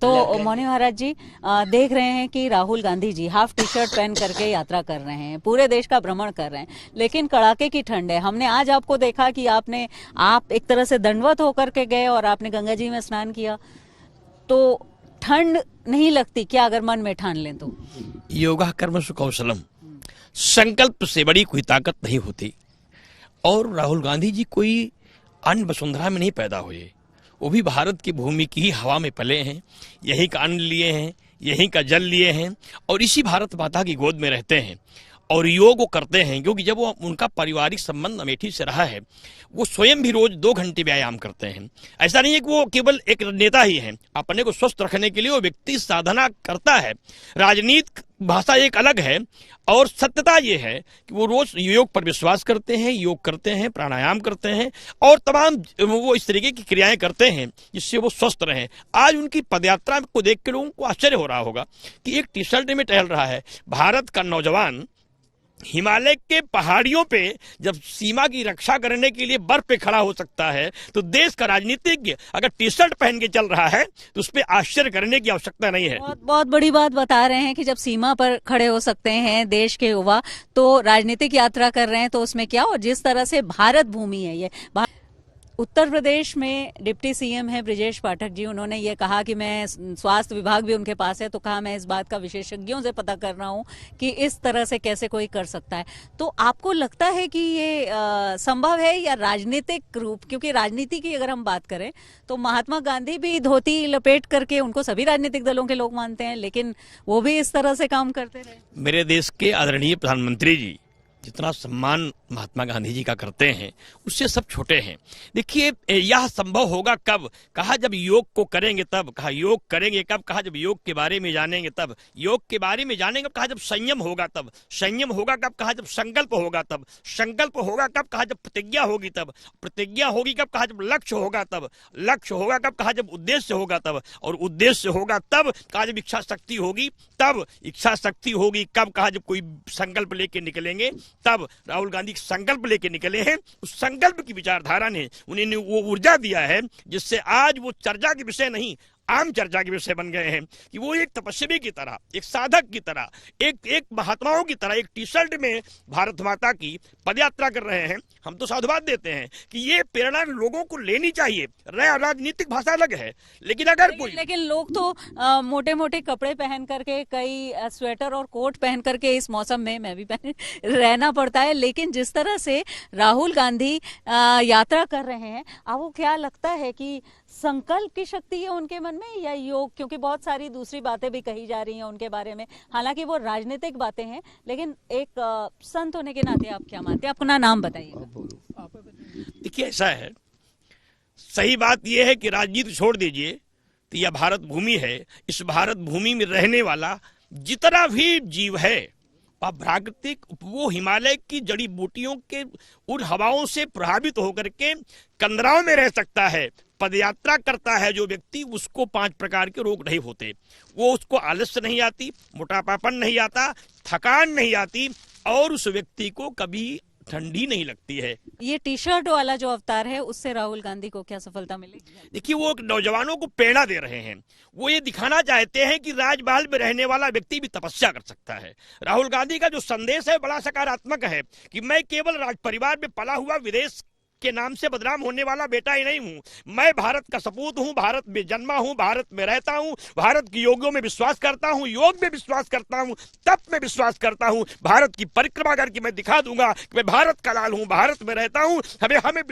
तो मौनी महाराज जी देख रहे हैं कि Rahul Gandhi ji half T shirt पहन करके यात्रा कर रहे हैं, पूरे देश का भ्रमण कर रहे हैं, लेकिन कड़ाके की ठंड है। हमने आज आपको देखा कि आप एक तरह से दंडवत होकर के गए और आपने गंगा जी में स्नान किया, तो ठंड नहीं लगती क्या अगर मन में ठान लें तो? योगा कर्म सुकौशलम, संकल्प से बड़ी कोई ताकत नहीं होती। और राहुल गांधी जी कोई अन्य वसुंधरा में नहीं पैदा हुए, वो भी भारत की भूमि की ही हवा में पले हैं, यहीं का अन्न लिए हैं, यहीं का जल लिए हैं और इसी भारत माता की गोद में रहते हैं और योग वो करते हैं। क्योंकि जब वो उनका पारिवारिक संबंध अमेठी से रहा है, वो स्वयं भी रोज 2 घंटे व्यायाम करते हैं। ऐसा नहीं है कि वो केवल एक नेता ही हैं, अपने को स्वस्थ रखने के लिए वो व्यक्ति साधना करता है। राजनीतिक भाषा एक अलग है और सत्यता ये है कि वो रोज योग पर विश्वास करते हैं, योग करते हैं, प्राणायाम करते हैं और तमाम वो इस तरीके की क्रियाएं करते हैं जिससे वो स्वस्थ रहें। आज उनकी पदयात्रा को देख के लोगों को आश्चर्य हो रहा होगा कि एक टी शर्ट में टहल रहा है। भारत का नौजवान हिमालय के पहाड़ियों पे जब सीमा की रक्षा करने के लिए बर्फ पे खड़ा हो सकता है, तो देश का राजनीतिज्ञ अगर टी शर्ट पहन के चल रहा है तो उस पर आश्चर्य करने की आवश्यकता नहीं है। बहुत बड़ी बात बता रहे हैं कि जब सीमा पर खड़े हो सकते हैं देश के युवा, तो राजनीतिक यात्रा कर रहे हैं तो उसमें क्या। और जिस तरह से भारत भूमि है ये, उत्तर प्रदेश में डिप्टी सीएम है ब्रिजेश पाठक जी, उन्होंने ये कहा कि मैं, स्वास्थ्य विभाग भी उनके पास है, तो कहा मैं इस बात का विशेषज्ञों से पता कर रहा हूं कि इस तरह से कैसे कोई कर सकता है। तो आपको लगता है कि ये संभव है या राजनीतिक रूप? क्योंकि राजनीति की अगर हम बात करें तो महात्मा गांधी भी धोती लपेट करके, उनको सभी राजनीतिक दलों के लोग मानते हैं, लेकिन वो भी इस तरह से काम करते रहे। मेरे देश के आदरणीय प्रधानमंत्री जी जितना सम्मान महात्मा गांधी जी का करते हैं उससे सब छोटे हैं। देखिए, यह संभव होगा कब? कहा जब योग को करेंगे तब। कहा योग करेंगे कब? कहा जब योग के बारे में जानेंगे तब। योग के बारे में जानेंगे कहा जब संयम होगा तब। संयम होगा कब? कहा जब संकल्प होगा तब। संकल्प होगा कब? कहा जब प्रतिज्ञा होगी तब। प्रतिज्ञा होगी कब? कहा जब लक्ष्य होगा तब। लक्ष्य होगा कब? कहा जब उद्देश्य होगा तब। और उद्देश्य होगा तब, कहा जब इच्छा शक्ति होगी तब। इच्छा शक्ति होगी कब? कहा जब कोई संकल्प लेके निकलेंगे तब। राहुल गांधी संकल्प लेके निकले हैं, उस संकल्प की विचारधारा ने उन्हें वो ऊर्जा दिया है जिससे आज वो चर्चा के विषय नहीं, आम चर्चा के विषय बन गए हैं। कि वो एक तपस्वी की तरह, एक साधक की तरह, एक महात्माओं की तरह एक टी शर्ट में भारत माता की पदयात्रा कर रहे हैं। हम तो साधुवाद देते हैं कि ये प्रेरणा लोगों को लेनी चाहिए। राजनीतिक भाषा अलग है, लेकिन लेकिन लोग तो मोटे मोटे कपड़े पहन करके, कई स्वेटर और कोट पहन करके इस मौसम में, मैं भी पहन रहना पड़ता है, लेकिन जिस तरह से राहुल गांधी यात्रा कर रहे हैं, आपको क्या लगता है कि संकल्प की शक्ति है उनके मन में या योग? क्योंकि बहुत सारी दूसरी बातें भी कही जा रही हैं उनके बारे में, हालांकि वो राजनीतिक बातें हैं, लेकिन एक संत होने के नाते आप क्या मानते हैं? अपना नाम बताइएगा। देखिए, ऐसा है, सही बात यह है कि राजनीति छोड़ दीजिए, तो यह भारत भूमि है। इस भारत भूमि में रहने वाला जितना भी जीव है प्राकृतिक, वो हिमालय की जड़ी बूटियों के उन हवाओं से प्रभावित होकर के कंदराओं में रह सकता है। पदयात्रा करता है जो व्यक्ति, उसको 5 प्रकार के रोग नहीं होते। वो, उसको आलस्य नहीं आती, मोटापापन नहीं आता, थकान नहीं आती और उस व्यक्ति को कभी ठंडी नहीं लगती है। ये टी शर्ट वाला जो अवतार है, उससे राहुल गांधी को क्या सफलता मिलेगी? देखिए, वो नौजवानों को प्रेरणा दे रहे हैं। वो ये दिखाना चाहते हैं कि राजमहल में रहने वाला व्यक्ति भी तपस्या कर सकता है। राहुल गांधी का जो संदेश है बड़ा सकारात्मक है कि मैं केवल राज परिवार में पला हुआ, विदेश के नाम से बदनाम होने वाला बेटा ही नहीं हूं। मैं भारत का सपूत हूं, भारत में जन्मा हूं, भारत में रहता हूं, भारत की योगों में विश्वास करता हूं, योग में विश्वास करता हूं, तप में विश्वास करता हूं। भारत की परिक्रमा करके मैं दिखा दूंगा कि मैं भारत का लाल हूं, भारत में रहता हूं। हमें